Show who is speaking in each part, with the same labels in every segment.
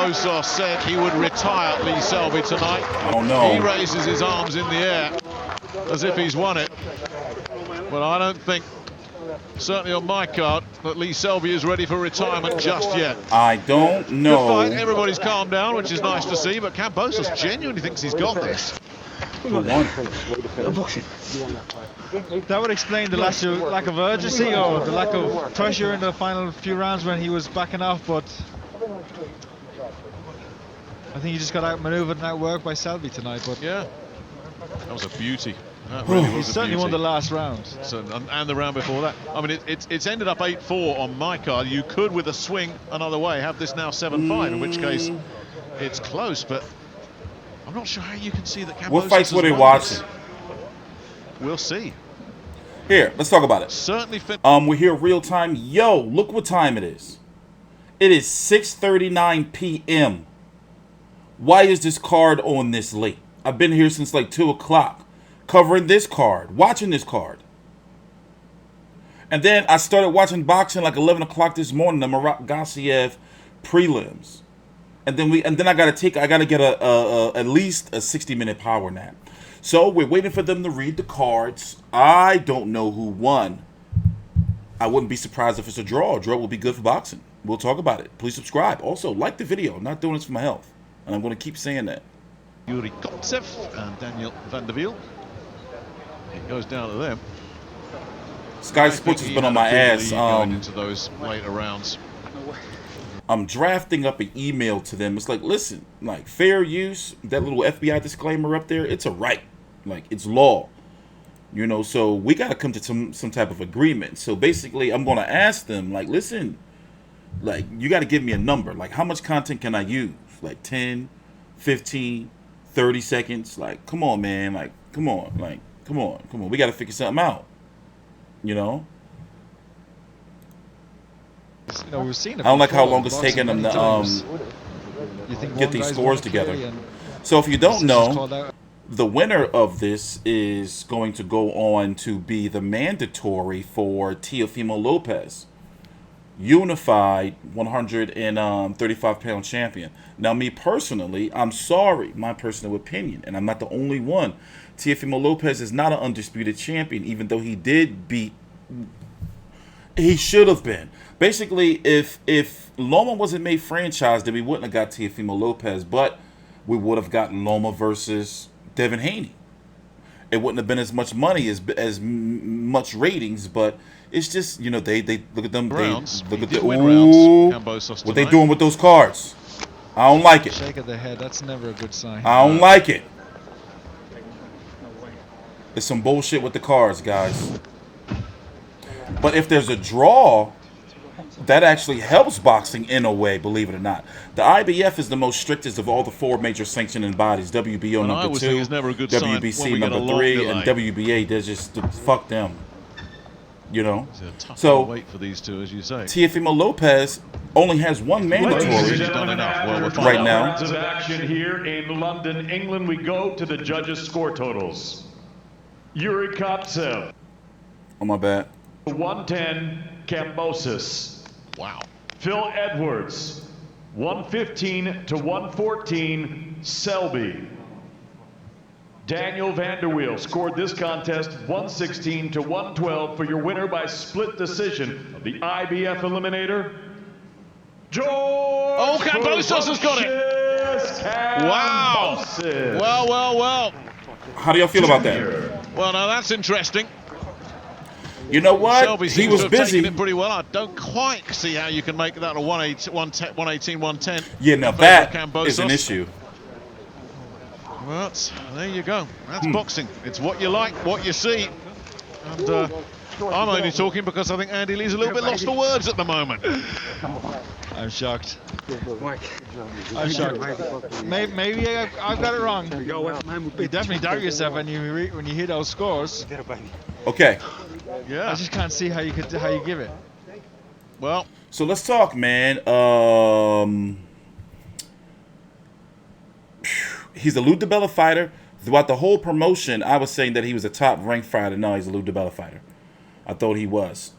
Speaker 1: Kambosos said he would retire Lee Selby tonight.
Speaker 2: I don't know.
Speaker 1: He raises his arms in the air as if he's won it. But I don't think, certainly on my card, that Lee Selby is ready for retirement just yet.
Speaker 2: I don't know.
Speaker 1: Good fight. Everybody's calmed down, which is nice to see, but Kambosos genuinely thinks he's got this.
Speaker 2: Who won?
Speaker 3: That would explain the lack of urgency or the lack of pressure in the final few rounds when he was backing off, but I think he just got outmaneuvered and outworked by Selby tonight. But
Speaker 1: yeah, that was a beauty. Really
Speaker 3: he certainly won the last round.
Speaker 1: So, and the round before that. I mean, it's ended up 8-4 on my card. You could, with a swing another way, have this now 7-5, in which case it's close, but I'm not sure how you can see that Kambosos.
Speaker 2: What fights were they watching?
Speaker 1: We'll see.
Speaker 2: Here, let's talk about it.
Speaker 1: Certainly fit.
Speaker 2: We're here real time. Yo, look what time it is. It is 6:39 p.m. Why is this card on this late? I've been here since like 2 o'clock, covering this card, watching this card. And then I started watching boxing like 11 o'clock this morning, the Marat Gassiev prelims. And then I gotta get at least a 60-minute power nap. So we're waiting for them to read the cards. I don't know who won. I wouldn't be surprised if it's a draw. A draw will be good for boxing. We'll talk about it. Please subscribe. Also, like the video. I'm not doing this for my health. And I'm going to keep saying that.
Speaker 1: Yuri Koptsev and Daniel van der Wiel. It goes down to them.
Speaker 2: Sky Sports has been on my ass.
Speaker 1: Going into those later rounds.
Speaker 2: I'm drafting up an email to them. It's like, listen, like fair use, that little FBI disclaimer up there, it's a right. Like, it's law. You know, so we got to come to some type of agreement. So basically, I'm going to ask them, like, listen, like, you got to give me a number. Like, how much content can I use? Like 10, 15, 30 seconds? Like, come on, man. Like, come on. Like, come on. Come on. We got to figure something out. You know?
Speaker 3: You know, we've seen it.
Speaker 2: I don't like how long it's taking them to get these scores together. So if you don't know, the winner of this is going to go on to be the mandatory for Teofimo Lopez, unified 135-pound champion. Now, me personally, I'm sorry, my personal opinion, and I'm not the only one. Teofimo Lopez is not an undisputed champion, even though he did beat. He should have been. Basically, if Loma wasn't made franchise, then we wouldn't have got Teofimo Lopez, but we would have gotten Loma versus Devin Haney. It wouldn't have been as much money, as much ratings, but it's just, you know, they look at them.
Speaker 1: Rounds.
Speaker 2: They look at the what they doing with those cards. I don't like it.
Speaker 3: Shake of the head. That's never a good sign.
Speaker 2: I don't like it. There's some bullshit with the cards, guys. But if there's a draw, that actually helps boxing in a way, believe it or not. The IBF is the most strictest of all the 4 major sanctioning bodies. WBO number 2, WBC number 3, and WBA. They're just fuck them. You know. So
Speaker 1: wait for these two, as you say.
Speaker 2: Teofimo Lopez only has one mandatory right now.
Speaker 4: Of action here in London, England. We go to the judges' score totals. Yuri Koptsev.
Speaker 2: Oh, my bad.
Speaker 4: 110, Kambosos.
Speaker 1: Wow.
Speaker 4: Phil Edwards, 115 to 114, Selby. Daniel van der Wiel scored this contest 116 to 112 for your winner by split decision of the IBF Eliminator, George.
Speaker 1: Oh, Kambosos has got it. Wow. Well.
Speaker 2: How do y'all feel about that?
Speaker 1: Well, now that's interesting.
Speaker 2: You know what?
Speaker 1: Selby
Speaker 2: He was busy.
Speaker 1: It pretty well. I don't quite see how you can make that a 118, 110.
Speaker 2: Yeah, now that is an issue.
Speaker 1: Well, there you go. That's boxing. It's what you like, what you see. And I'm only talking because I think Andy Lee's a little bit lost for words at the moment.
Speaker 3: I'm shocked. I'm shocked. Maybe I've got it wrong. You definitely doubt yourself when you hear those scores.
Speaker 2: Okay.
Speaker 1: Yeah.
Speaker 3: I just can't see how you give it.
Speaker 1: Well,
Speaker 2: so let's talk, man. He's a Lou DiBella fighter. Throughout the whole promotion, I was saying that he was a top-ranked fighter. No, he's a Lou DiBella fighter. I thought he was,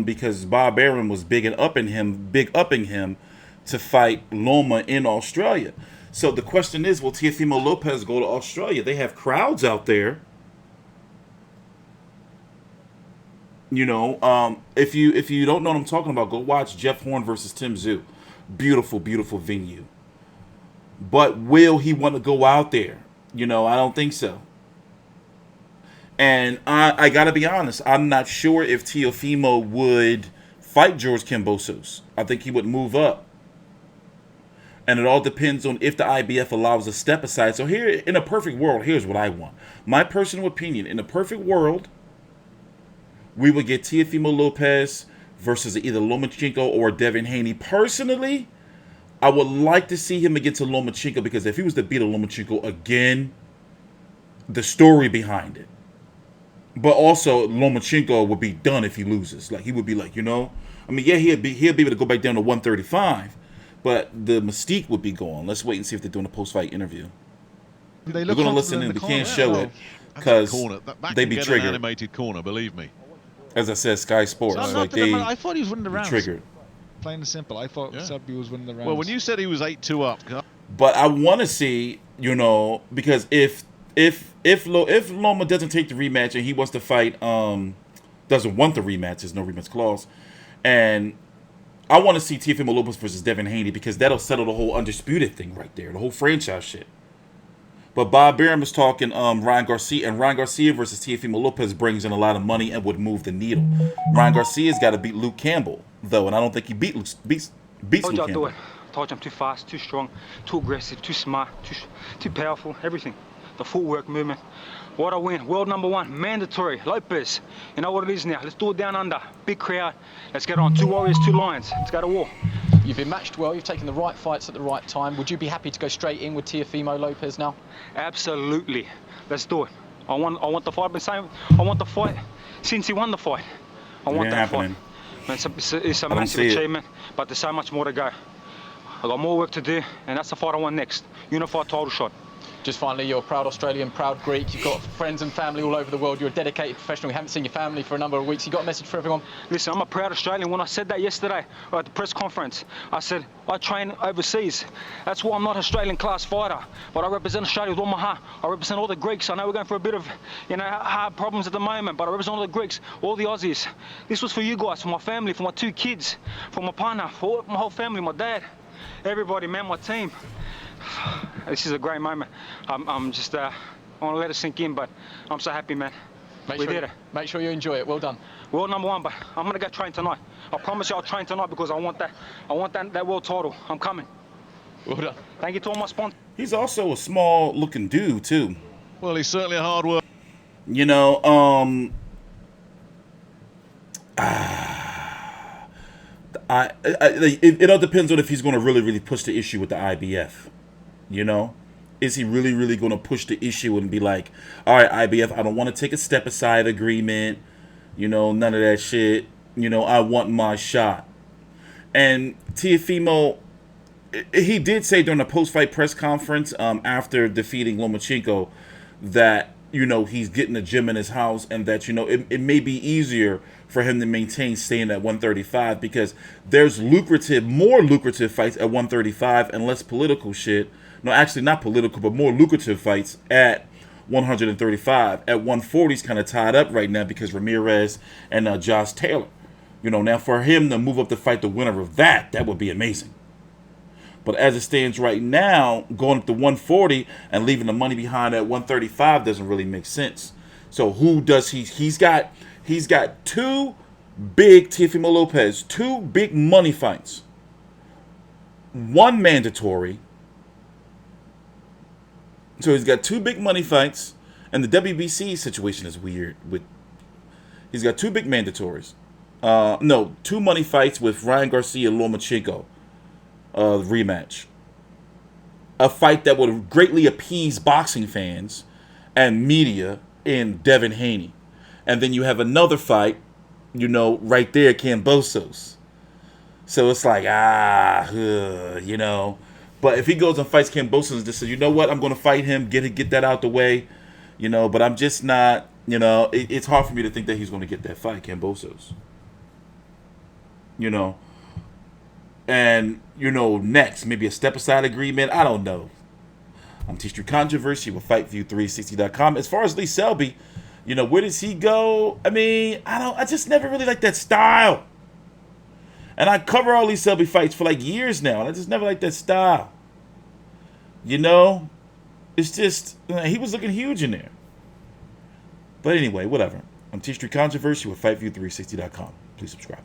Speaker 2: because Bob Arum was big upping him to fight Loma in Australia. So the question is, will Teofimo Lopez go to Australia? They have crowds out there. You know, if you don't know what I'm talking about, go watch Jeff Horn versus Tim Tszyu. Beautiful, beautiful venue. But will he want to go out there? You know, I don't think so. And I got to be honest, I'm not sure if Teofimo would fight George Kambosos. I think he would move up. And it all depends on if the IBF allows a step aside. So here, in a perfect world, here's what I want. My personal opinion, in a perfect world, we would get Teofimo Lopez versus either Lomachenko or Devin Haney. Personally, I would like to see him against a Lomachenko, because if he was to beat a Lomachenko again, the story behind it. But also, Lomachenko would be done if he loses. Like, he would be like, you know, I mean, yeah, he'll be able to go back down to 135, but the mystique would be gone. Let's wait and see if they're doing a post-fight interview. We're going to listen in. We can't show it because they be triggered.
Speaker 1: An animated corner, believe me.
Speaker 2: As I said, Sky Sports,
Speaker 3: So
Speaker 2: like
Speaker 3: I thought he was winning the rounds.
Speaker 2: triggered.
Speaker 3: Plain and simple. I thought Selby was winning the rounds.
Speaker 1: Well, when you said he was 8-2 up,
Speaker 2: But I want to see, you know, because if Loma doesn't take the rematch and he wants to fight, doesn't want the rematch, there's no rematch clause, and I want to see Teofimo Lopez versus Devin Haney, because that'll settle the whole undisputed thing right there, the whole franchise shit. But Bob Arum was talking Ryan Garcia, and Ryan Garcia versus Teofimo Lopez brings in a lot of money and would move the needle. Ryan Garcia's got to beat Luke Campbell, though, and I don't think he beats Luke Campbell.
Speaker 5: Told you I'm too fast, too strong, too aggressive, too smart, too powerful, everything. The footwork, movement. What I win, world #1, mandatory, Lopez. You know what it is now, let's do it down under, big crowd. Let's get on, 2 warriors, 2 lions, let's go to war.
Speaker 6: You've been matched well, you've taken the right fights at the right time. Would you be happy to go straight in with Teofimo Lopez now?
Speaker 5: Absolutely, let's do it. I want the fight, I've been saying, I want the fight since he won the fight. I want that fight. Man, it's a massive achievement, but there's so much more to go. I've got more work to do, and that's the fight I want next. Unified title shot.
Speaker 6: Just finally, you're a proud Australian, proud Greek. You've got friends and family all over the world. You're a dedicated professional. We haven't seen your family for a number of weeks. You got a message for everyone?
Speaker 5: Listen, I'm a proud Australian. When I said that yesterday at the press conference, I said I train overseas. That's why I'm not an Australian class fighter, but I represent Australia with all my heart. I represent all the Greeks. I know we're going for a bit of, you know, hard problems at the moment, but I represent all the Greeks, all the Aussies. This was for you guys, for my family, for my 2 kids, for my partner, for my whole family, my dad, everybody, man, my team. This is a great moment. I'm just, I want to let it sink in, but I'm so happy, man. We did it.
Speaker 6: Make sure you enjoy it. Well done.
Speaker 5: World #1, but I'm gonna go train tonight. I promise you, I'll train tonight because I want that world title. I'm coming.
Speaker 6: Well done.
Speaker 5: Thank you to all my sponsors.
Speaker 2: He's also a small-looking dude too.
Speaker 1: well, he's certainly a hard worker.
Speaker 2: You know, it all depends on if he's going to really push the issue with the IBF. You know, is he really going to push the issue and be like, all right, IBF, I don't want to take a step aside agreement. You know, none of that shit. You know, I want my shot. And Teofimo, he did say during a post-fight press conference after defeating Lomachenko that, you know, he's getting a gym in his house, and that, you know, it may be easier for him to maintain staying at 135 because there's more lucrative fights at 135 and less political shit. No, actually not political, but more lucrative fights at 135. At 140 is kind of tied up right now because Ramirez and Josh Taylor. You know, now for him to move up to fight the winner of that would be amazing. But as it stands right now, going up to 140 and leaving the money behind at 135 doesn't really make sense. So who does he's got 2 big Teofimo Lopez, 2 big money fights. 1 mandatory. So he's got 2 big money fights, and the WBC situation is weird. He's got 2 big mandatories. 2 money fights with Ryan Garcia and Lomachenko. Rematch. A fight that would greatly appease boxing fans and media in Devin Haney. And then you have another fight, you know, right there, Kambosos. So it's like, you know. But if he goes and fights Kambosos and just says, you know what, I'm going to fight him, get that out the way, you know, but I'm just not, you know, it's hard for me to think that he's going to get that fight, Kambosos. You know. And, you know, next, maybe a step-aside agreement. I don't know. I'm TstreeT Controversy with FightView360.com. As far as Lee Selby, you know, where does he go? I mean, I just never really liked that style. And I cover all these Selby fights for like years now, and I just never liked that style. You know? It's just, he was looking huge in there. But anyway, whatever. I'm TstreeT Controversy with FightView360.com. Please subscribe.